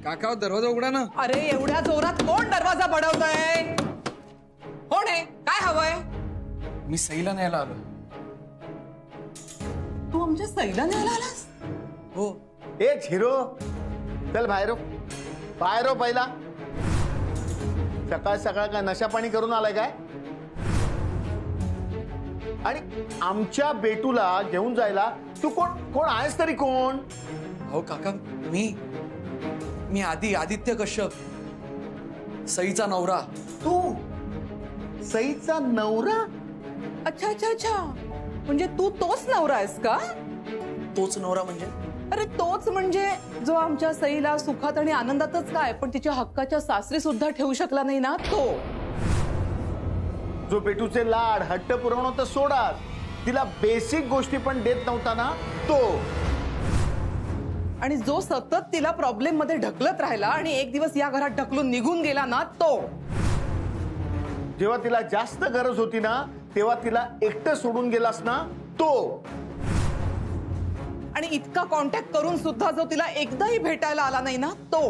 काका दरवाजा उघडा ना. अरे एवढ्या जोरात कोण दरवाजा बडवतोय? कोण आहे? काय हवंय? मी सईला न्यायला आलो. तू आमच्या सईला न्यायला आलास? हो. ए झिरो, चल बाहेर बाहेर पहिला. सकाळ सकाळ काय नशा पाणी करून आलाय काय? आणि आमच्या बेटूला घेऊन जायला तू कोण आहेस तरी कोण? हो काका, मी आदित्य कश्यप, सईचा नवरा. तू सईचा नवरा? अच्छा अच्छा अच्छा, म्हणजे तू तोच नवरा आहेस का? तोच नवरा म्हणजे? अरे तोच म्हणजे जो आमच्या सईला सुखात आणि आनंदातच काय पण तिच्या हक्काच्या सासरी सुद्धा ठेवू शकला नाही ना, तो. जो बेटूचे लाड हट्ट पुरवणं तर सोडा, तिला बेसिक गोष्टी पण देत नव्हता ना, तो. आणि जो सतत तिला प्रॉब्लेम मध्ये ढकलत राहिला आणि एक दिवस या घरात ढकलून निघून गेला ना, तो. जेव्हा तिला जास्त गरज होती ना तेव्हा तिला एकटं सोडून गेलास ना, तो. आणि इतका कॉन्टॅक्ट करून सुद्धा जो तिला एकदाही भेटायला आला नाही ना, तो.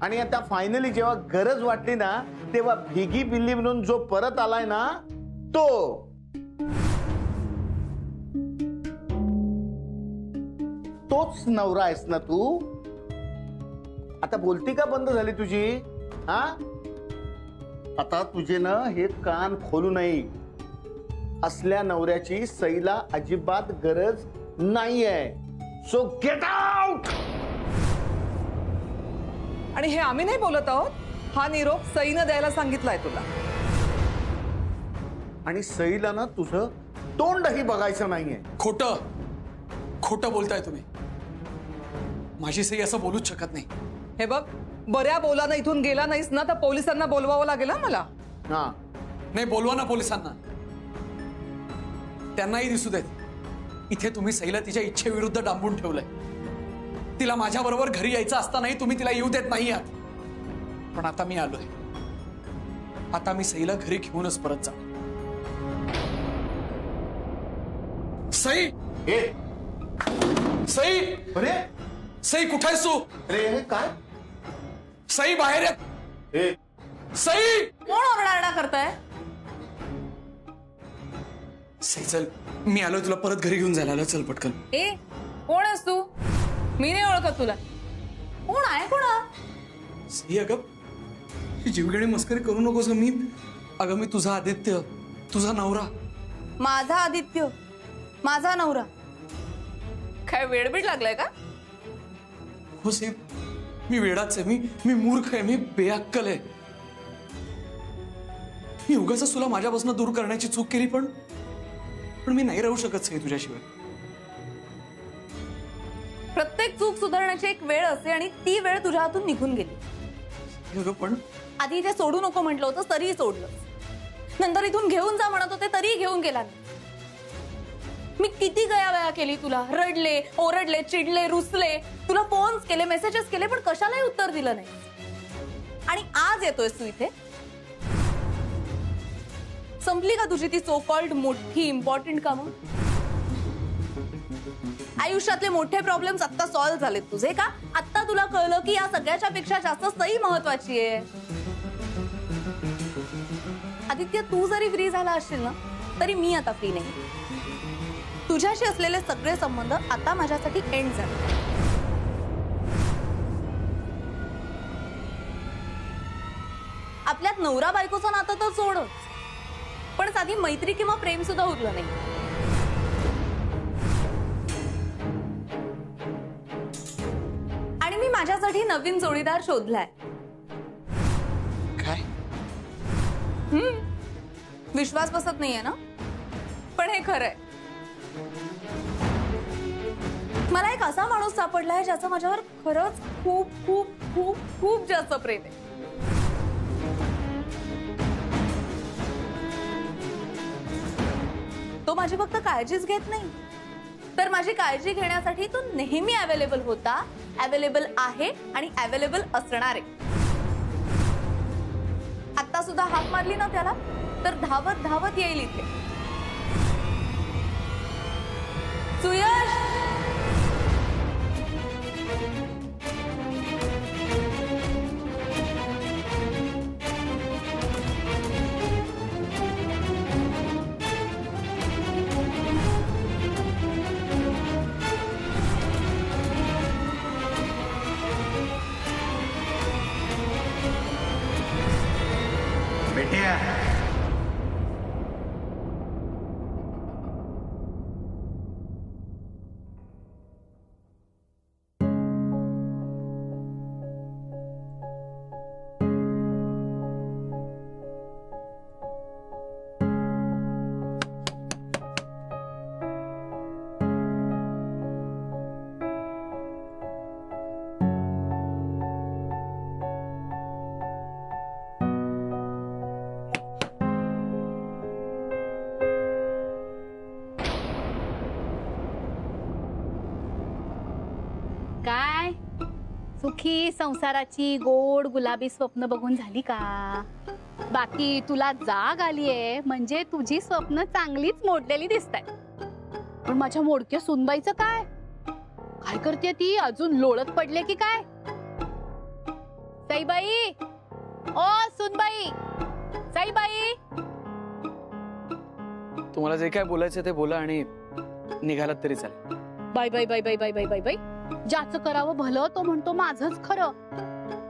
आणि आता फायनली जेव्हा गरज वाटली ना तेव्हा भिगी बिल्ली म्हणून जो परत आलाय ना, तो. तोच नवरा आहेस ना तू? आता बोलती का बंद झाली तुझी? हा, आता तुझे ना हे कान खोलू नये. असल्या नवऱ्याची सईला अजिबात गरज नाहीये. So get out. आणि हे आम्ही नाही बोलत आहोत, हा निरोप सईनं द्यायला सांगितलाय तुला. आणि सईला ना तुझं तोंडही बघायचं नाहीये. खोटं बोलताय तुम्ही. माझी सई असं बोलूच शकत नाही. हे बघ, बऱ्या बोलानं इथून गेला नाहीस ना तर पोलिसांना बोलवावं लागेल मला. हा, नाही, बोलवा ना पोलिसांना. त्यांनाही दिसू देत इथे तुम्ही सईला तिच्या इच्छेविरुद्ध डांबून ठेवलंय. तिला माझ्या बरोबर घरी यायचं असतानाही तुम्ही तिला येऊ देत नाही आहात. पण आता मी आलोय. आता मी सईला घरी घेऊनच परत जा. सई, सई, अरे सई कुठे आहेस तू? अरे हे काय? सई बाहेर ये. सई, कोण ओरडारडा करताय? सई चल, मी आलोय तुला परत घरी घेऊन जायला. चल पटकन. ए, कोण आहेस तू? मी नाही ओळखत तुला. कोण आहे? कोण? सई अगं, जीवघेणी मस्करी करू नकोस. अगं मी तुझा आदित्य, तुझा नवरा. माझा आदित्य, माझा नवरा? काय वेडबीड लागलाय का? हो सई, मी वेडाच आहे. मी मूर्ख आहे. मी बेअक्कल आहे. मी उगाच तुला माझ्यापासून दूर करण्याची चूक केली, पण मी नाही राहू शकत सई तुझ्याशिवाय. प्रत्येक चूक सुधारण्याची एक वेळ असते आणि ती वेळ तुझ्या हातून निघून गेली. अगं पण आधी ते सोडू नको म्हटलं होतं तरीही सोडलं. नंतर इथून घेऊन जा म्हणत होते तरीही घेऊन गेला. मी किती गयावया केली तुला. रडले, ओरडले, चिडले, रुसले, तुला फोन्स केले, मेसेजेस केले, पण कशालाही उत्तर दिलं नाही. आणि आज येतोयस तू इथे. संपली का तुझी ती सो कॉल्ड मोठी इम्पॉर्टंट कामं? आयुष्यातले मोठे प्रॉब्लेम्स आता सॉल्व्ह झालेत तुझे का? आता तुला कळलं की या सगळ्याच्या पेक्षा जास्त सई महत्वाची आहे. आदित्य, तू जरी फ्री झाला असशील ना तरी मी आता फ्री नाही. तुझ्याशी असलेले सगळे संबंध आता माझ्यासाठी एंड झाले. आपल्यात नवरा बायकोचं नातं तर सोडच, पण साधी मैत्री किंवा प्रेम सुद्धा उरलं नाही. आणि मी माझ्यासाठी नवीन जोडीदार शोधलाय. काय? विश्वास बसत नाहीये ना, पण हे खरंय. मला एक असा माणूस सापडलाय ज्याचं माझ्यावर खरंच खूप खूप खूप खूप जास्त प्रेम आहे. तो माझी फक्त काळजीच घेत नाही, तर माझी काळजी घेण्यासाठी तो नेहमी अवेलेबल होता, अवेलेबल आहे आणि अवेलेबल असणार आहे. आता सुद्धा हाक मारली ना त्याला तर धावत धावत येईल इथे. सुयश, काय सुखी संसाराची गोड गुलाबी स्वप्न बघून झाली का? बाकी तुला जाग आलीये म्हणजे तुझी स्वप्न चांगलीच मोडलेली दिसतायत. पण माझ्या मोडक्या सुनबाईचं काय? काय करते ती? अजून लोळत पडले की काय? सईबाई, ओ सुनबाई, सईबाई. तुम्हाला जे काय बोलायचं ते बोला आणि निघालात तरी चालेल. Bye bye bye bye bye bye bye bye. ज्याचं करावं भलं तो म्हणतो माझंच खरं.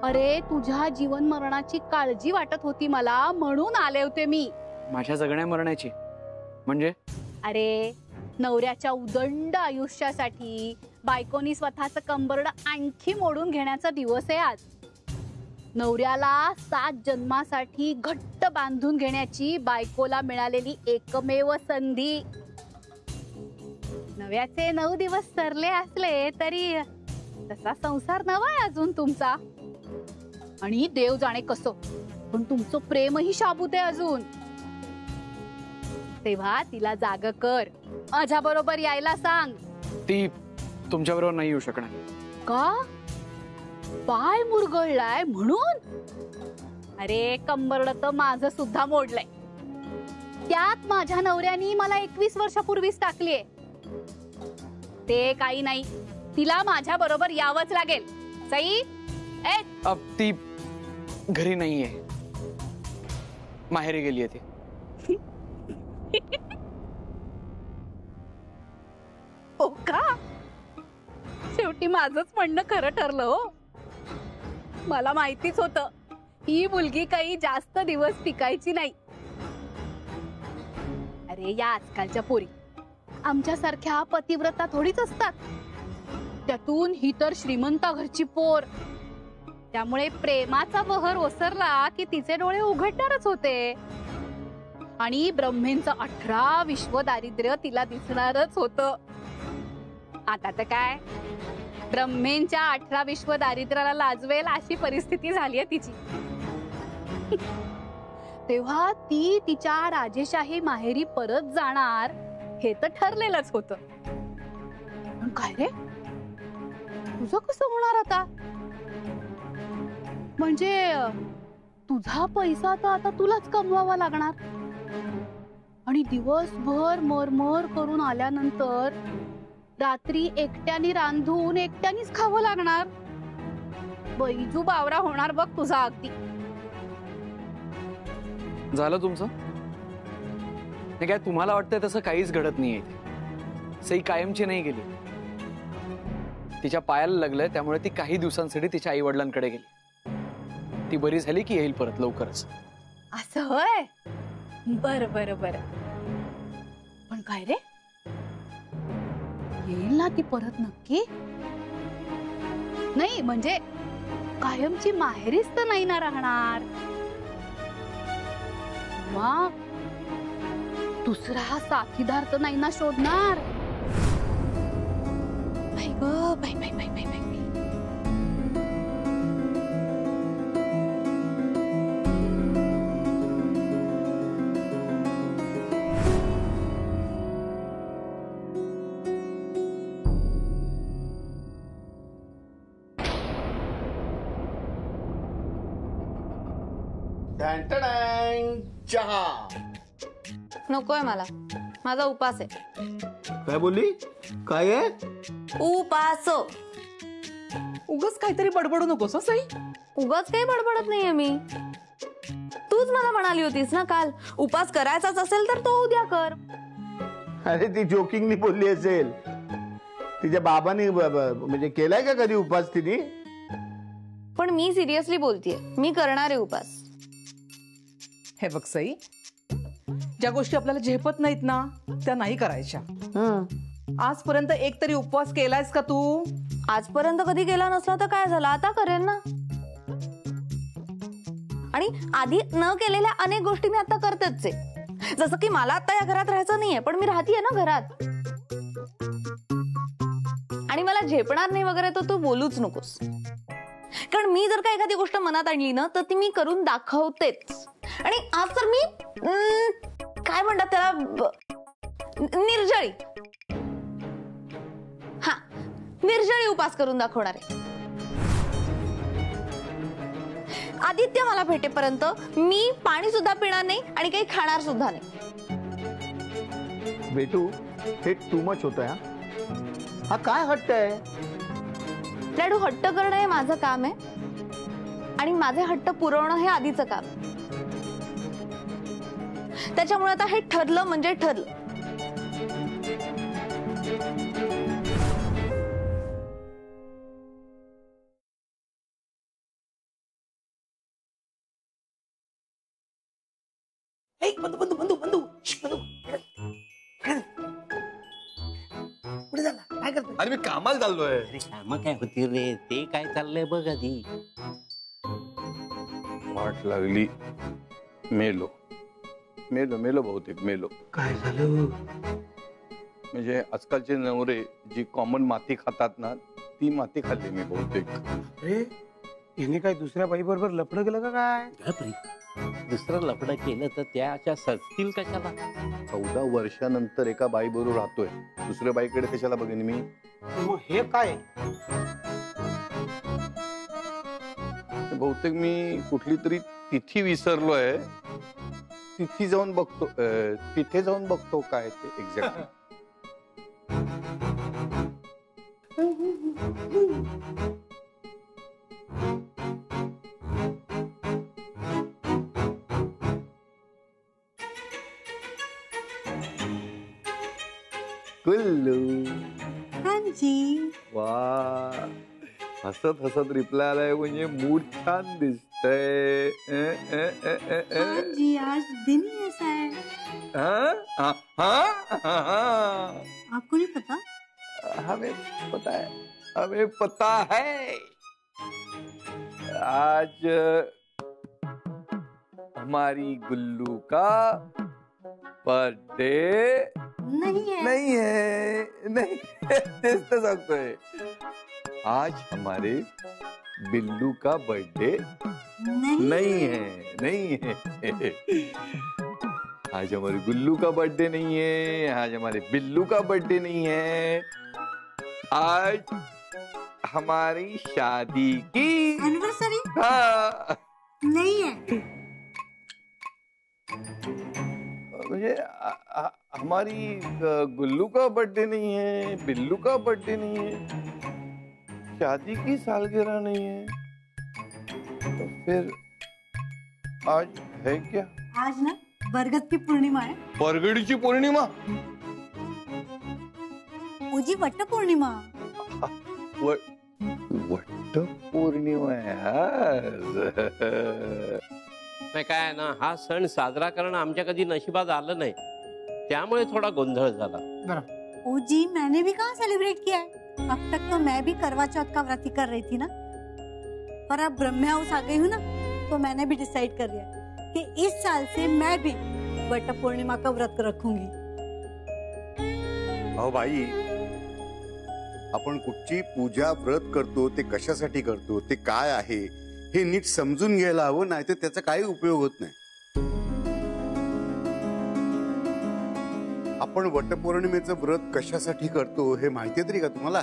अरे तुझ्या जीवन मरणाची काळजी वाटत होती मला म्हणून आले होते मी. माझ्या जगण्या मरण्याची म्हणजे? अरे नवऱ्याच्या उदंड आयुष्यासाठी बायकोनी स्वतःचं कंबरड आणखी मोडून घेण्याचा दिवस आहे आज. नवऱ्याला 7 जन्मासाठी घट्ट बांधून घेण्याची बायकोला मिळालेली एकमेव संधी. नव्याचे 9 दिवस सरले असले तरी तसा संसार नवा आहे अजून तुमचा. आणि देव जाणे कसं पण तुमचं प्रेमही शाबूत आहे अजून. तेव्हा तिला जाग कर, माझ्या बरोबर यायला सांग. ती तुमच्या बरोबर नाही येऊ शकणार. का? पाय मुरगळलाय म्हणून? अरे कंबरड तर माझं सुद्धा मोडलंय. त्यात माझ्या नवऱ्यानी मला 21 वर्षापूर्वीच टाकलीये. ते काही नाही, तिला माझ्या बरोबर यावंच लागेल. सई ए. ती घरी नाहीये, माहेरी गेलीये ती. हो का? शेवटी माझंच म्हणणं खरं ठरलं हो. मला माहितीच होतं ही मुलगी काही जास्त दिवस टिकायची नाही. अरे या आजकालच्या पोरी आमच्यासारख्या पतिव्रता थोडीच असतात. त्यातून ही तर श्रीमंता घरची पोर. त्यामुळे प्रेमाचा बहर ओसरला की तिचे डोळे उघडणारच होते. आणि ब्रह्मेंचं 18 विश्व दारिद्र्य तिला दिसणारच होतं. आता तर काय ब्रह्मेंच्या 18 विश्व दारिद्र्याला लाजवेल अशी परिस्थिती झाली आहे तिची. तेव्हा ती तिच्या राजेशाही माहेरी परत जाणार हे तर ठरलेलंच होतं. पण काय रे तुझं कसं होणार आता? म्हणजे तुझा पैसा तर आता तुलाच कमवावा लागणार. आणि दिवसभर मरमर करून आल्यानंतर रात्री एकट्याने रांधून एकट्यानेच खावं लागणार. बैजू बावरा होणार बघ तुझा अगदी. झालं तुमचं? हे काय तुम्हाला वाटतंय तसं काहीच घडत नाहीये. सई कायमची नाही गेली. तिच्या पायाला लागलंय त्यामुळे ती काही दिवसांसाठी तिच्या आई वडिलांकडे गेली. ती बरी झाली की येईल परत लवकरच. असं होय? बर बर बर. पण काय रे येईल ना ती परत नक्की? नाही म्हणजे कायमची माहेरीच तर नाही ना राहणार. मग दुसरा साथीदार तर नाही ना शोधणार. बाई ग बाई बाई बाई बाई बाई. चहा नकोय मला, माझा उपास आहे. काय बोलली? काय आहे? उपास. उगाच काहीतरी बडबडू नकोस सई. उगाच काही बडबडत नाहीये मी. तूच मला म्हणाली होतीस ना काल उपास करायचाच असेल तर तो उद्या कर. अरे ती जोकिंगनी बोलली असेल. तिच्या बाबांनी म्हणजे केलाय का कधी उपास तिने? पण मी सिरियसली बोलतेय, मी करणार आहे उपास. हे बघ सई, ज्या गोष्टी आपल्याला झेपत नाहीत ना त्या नाही करायच्या. आजपर्यंत एक तरी उपवास केलायस का तू? आजपर्यंत कधी केला नसला तर काय झालं, आता करेन ना. आणि आधी न केलेल्या अनेक गोष्टी मी आता करतेच आहे. जसं की मला आता या घरात राहायचं नाहीये पण मी राहतीये ना घरात. आणि मला झेपणार नाही वगैरे तर तू बोलूच नकोस. कारण मी जर का एखादी गोष्ट मनात आणली ना तर ती मी करून दाखवतेच. आणि आज तर मी काय म्हणतात त्याला, निर्जळी, हा निर्जळी उपास करून दाखवणार आहे. आदित्य मला भेटेपर्यंत मी पाणी सुद्धा पिणार नाही आणि काही खाणार सुद्धा नाही. बेटू, हे टू मच होतंय. हा काय हट्ट आहे? लाडू, हट्ट करणं हे माझं काम आहे आणि माझे हट्ट पुरवणं हे आधीचं काम आहे. त्याच्यामुळे आता हे ठरलं म्हणजे ठरलं. बंधू बंधू बंधू बंधू बंधू पुढे झाला काय करतो? अरे मी कामाला चाललोय. अरे काम काय होती रे, ते काय चाललंय बघ आधी. वाट लागली. मेलो मेलो मेलो बहुतेक मेलो. काय झालं? म्हणजे आजकालचे नवरे जी कॉमन माती खातात ना, ती माती खाल्ली मी बहुतेक. अरे याने काय दुसऱ्या बाई बरोबर लफडं केलं का काय? दुसरं लफडं केलं तर त्या अशा सजतील कशाला? 14 वर्षानंतर एका बाई बरोबर राहतोय, दुसऱ्या बाईकडे कशाला बघेन मी? मग हे काय? बहुतेक मी कुठली तरी तिथी विसरलोय. तिथे जाऊन बघतो काय ते एक्झॅक्टली. गुल्लू. वा, हसत हसत रिप्लाय आलाय म्हणजे मूड छान दिसतंय. आज दिन ही ऐसा है. आपको नहीं पता? हमें पता है. आज हमारी गुल्लू का बर्थडे नहीं है. तेच तर सांगतोय. आज हमारे बिल्लू का बर्थडे नहीं है. आज हमारे गुल्लू का बर्थडे नहीं है. आज हमारे बिल्लू का बर्थडे नहीं है. आज हमारी शादी की एनिवर्सरी हाँ नहीं है. मुझे हमारी गुल्लू का बर्थडे नहीं है, बिल्लू का बर्थडे नहीं है, शादी की सालगिरह नहीं है. तो फिर आज है क्या? आज ना बरगद की पूर्णिमा है. बरगडीची पौर्णिमा. उजी वट्ट पौर्णिमा. वट्ट पौर्णिमा आहे आज. नाही काय ना, हा सण साजरा करणं आमच्या कधी नशिबात आलं नाही, त्यामुळे थोडा गोंधळ झाला. ओजी, मैंने भी कहाँ सेलिब्रेट किया है. अब तक तो मैं भी करवा चौथ का व्रत ही कर रही थी ना, पर अब ब्रह्म हाउस आ गई हूँ ना, तो मैंने भी डिसाइड कर लिया कि इस साल से मैं भी वट पूर्णिमा का व्रत रखूंगी. अहो बाई, आपण कुठची पूजा व्रत करतो ते कशासाठी करतो, ते काय आहे हे नीट समजून घ्यायला हवं, नाही तर त्याचा काही उपयोग होत नाही. आपण वटपौर्णिमेचं व्रत कशासाठी करतो हे माहिती तरी का तुम्हाला?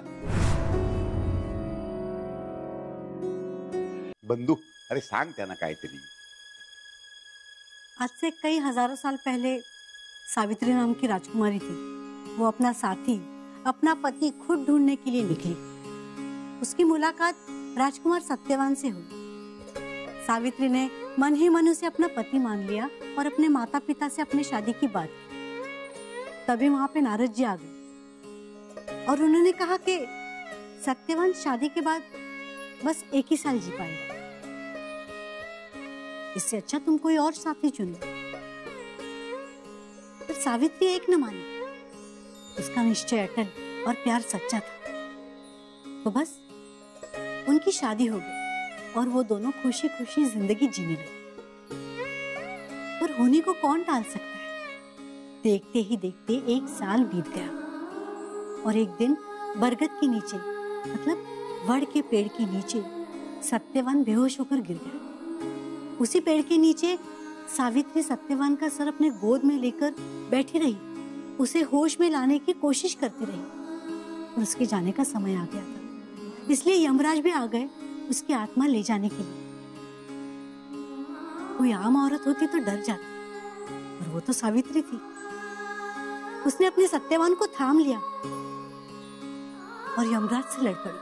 बंधू, अरे सांग त्यांना काहीतरी. आज से कई हजारों साल पहले सावित्री नाम की राजकुमारी थी. वो अपना साथी, अपना पति खुद ढूंढने के लिए निकली. उसकी मुलाकात राजकुमार सत्यवान से हुई. सावित्री ने मन ही मन उसे अपना पति मान लिया और अपने माता पिता से अपनी शादी की बात की. तभी वहां पे नारद जी आ गए और उन्होंने कहा कि सत्यवान शादी के बाद बस 1 ही साल जी पाएगा, इससे अच्छा तुम कोई और साथी चुनो. पर सावित्री एक न मानी. उसका निश्चय अटल और प्यार सच्चा था. तो बस उनकी शादी हो गई और वो दोनों खुशी खुशी जिंदगी जीने लगे. पर होने को कौन टाल सकता है. देखते ही देखते 1 साल बीत गया और एक दिन बरगद के नीचे, मतलब वड़ के पेड़ के नीचे, सत्यवान बेहोश होकर गिर गया. उसी पेड़ के नीचे सावित्री सत्यवान का सर अपने गोद में लेकर बैठी रही, उसे होश में लाने की कोशिश करती रही. और उसके जाने का समय आ गया था, इसलिए यमराज भी आ गए उसकी आत्मा ले जाने के लिए. कोई आम औरत होती तो डर जाती, और वो तो सावित्री थी। उसने अपने सत्यवान को थाम लिया और यमराज से लड़ पड़ी।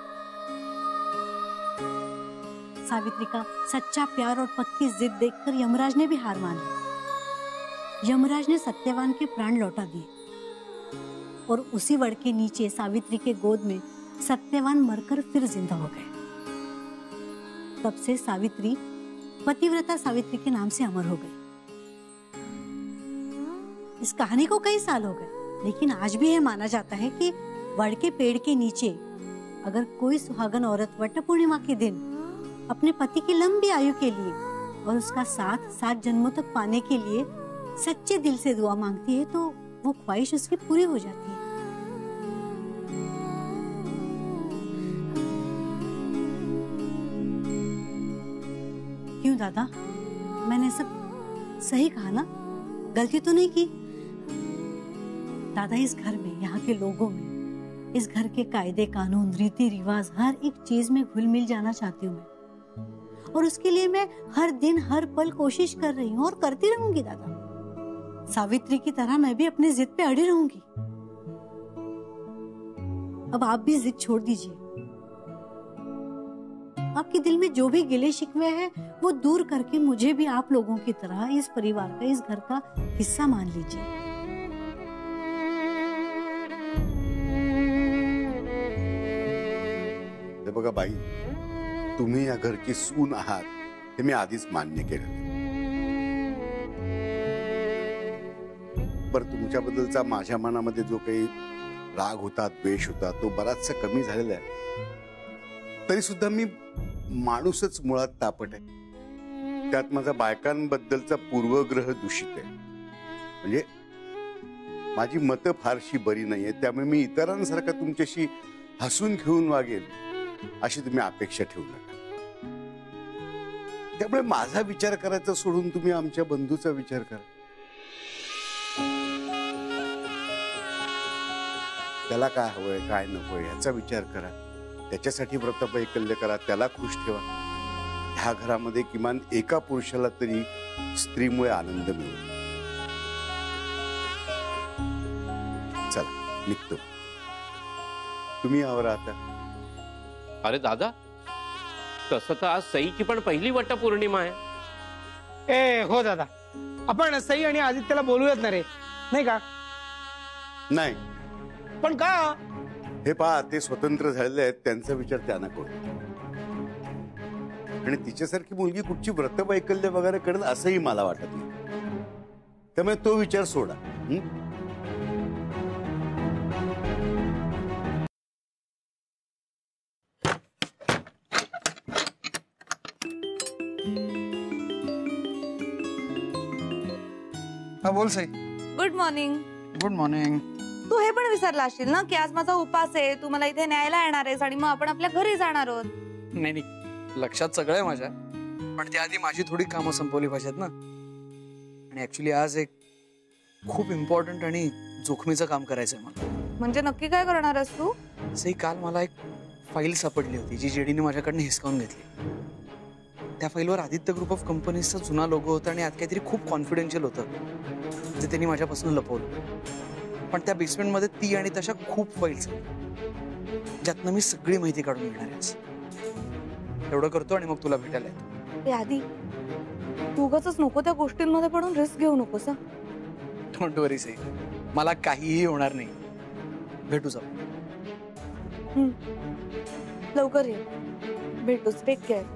सावित्री का सच्चा प्यार और पक्की जिद देखकर यमराज ने भी हार मान ली। यमराज ने सत्यवान के प्राण लौटा दिए और उसी वड़ के नीचे सावित्री के गोद में सत्यवान मरकर फिर जिंदा हो गए। तब से सावित्री पतिव्रता सावित्री के नाम से अमर हो गई। इस कहानी को कई साल हो गए, लेकिन आज भी यह माना जाता है कि वड़ के पेड़ के नीचे अगर कोई सुहागन औरत वट पूर्णिमा के दिन अपने पति की लंबी आयु के लिए और उसका साथ 7 जन्मों तक पाने के लिए सच्चे दिल से दुआ मांगती है तो वो ख्वाहिश उसकी पूरी हो जाती है। क्यों दादा, मैंने सब सही कहा ना? गलती तो नहीं की? दादा, इस घर में, यहाँ के लोगों में, इस घर के कायदे कानून रीति रिवाज हर एक चीज में घुल मिल जाना चाहती हूँ मैं, और उसके लिए मैं हर दिन हर पल कोशिश कर रही हूँ और करती रहूंगी दादा। सावित्री की तरह मैं भी अपनी जिद पे अड़ी रहूंगी। अब आप भी जिद छोड़ दीजिए। आपके दिल में जो भी गिले शिकवे हैं वो दूर करके मुझे भी आप लोगों की तरह इस परिवार का, इस घर का हिस्सा मान लीजिए। हे बघा बाई, तुम्ही या घरची सून आहात हे मी आधीच मान्य केलं। बरं, तुमच्याबद्दलचा माझ्या मनामध्ये जो काही राग होता, द्वेष होता, तो बराचसा कमी झालेला आहे। तरी सुद्धा मी माणूसच मुळात तापट आहे। त्यात माझा बायकांबद्दलचा पूर्वग्रह दूषित आहे। म्हणजे माझी मतं फारशी बरी नाहीये, त्यामुळे मी इतरांसारखा तुमच्याशी हसून घेऊन वागेल अशी तुम्ही अपेक्षा ठेवू नका। त्यामुळे माझा विचार करायचा सोडून तुम्ही आमच्या बंधूचा विचार करा। त्याला काय हवंय, काय नकोय याचा विचार करा। त्याच्यासाठी व्रतवैकल्य करा, त्याला खुश ठेवा। ह्या घरामध्ये किमान एका पुरुषाला तरी स्त्रीमुळे आनंद मिळेल। चला निघतो, तुम्ही आवरा आता। अरे दादा, तसं तर आज सईची पण पहिली वटपौर्णिमा आहे। ए हो दादा, आपण सई आणि आदित्यला बोलूयात ना रे, नाही का? नाही पण का? हे पहा, ते स्वतंत्र झालेले आहेत, त्यांचा विचार त्यांना करू। आणि तिच्यासारखी मुलगी कुठची व्रतवैकल्य वगैरे करेल असंही मला वाटत नाही। त्यामुळे तो विचार सोडा। हा बोल Sai. Good morning. Good morning. तू हे पण विसरला असशील ना की आज माझा उपास आहे, तू मला इथे न्यायला येणार आहेस आणि मग आपण आपल्या घरी जाणार आहोत। नाही नाही, लक्षात सगळं आहे माझ्या, पण त्याआधी माझी थोडी कामं संपवली पाहिजेत ना। आणि ऍक्च्युली आज एक खूप इम्पॉर्टंट आणि जोखमीचं काम करायचंय मला। म्हणजे नक्की काय करणार आहेस तू? सई, काल मला एक फाईल सापडली होती जी जेडीने माझ्याकडनं हिसकावून घेतली। त्या फाईलवर आदित्य ग्रुप ऑफ कंपनीजचा जुना लोगो होता आणि आत काहीतरी खूप कॉन्फिडेन्शियल होतं जे त्यांनी माझ्यापासून लपवलं। पण त्या बेसमेंटमध्ये ती आणि तशा खूप फाईल्स आहेत ज्यातनं मी सगळी माहिती काढून घेणार आहे। एवढं करतो आणि मग तुला भेटायला येतो। ते आधी तू उगाचच नको त्या गोष्टींमध्ये पडून रिस्क घेऊ नकोस। डोंट वरी सई, मला काहीही होणार नाही। भेटू जाऊ। लवकर ये, भेटूच। Take care.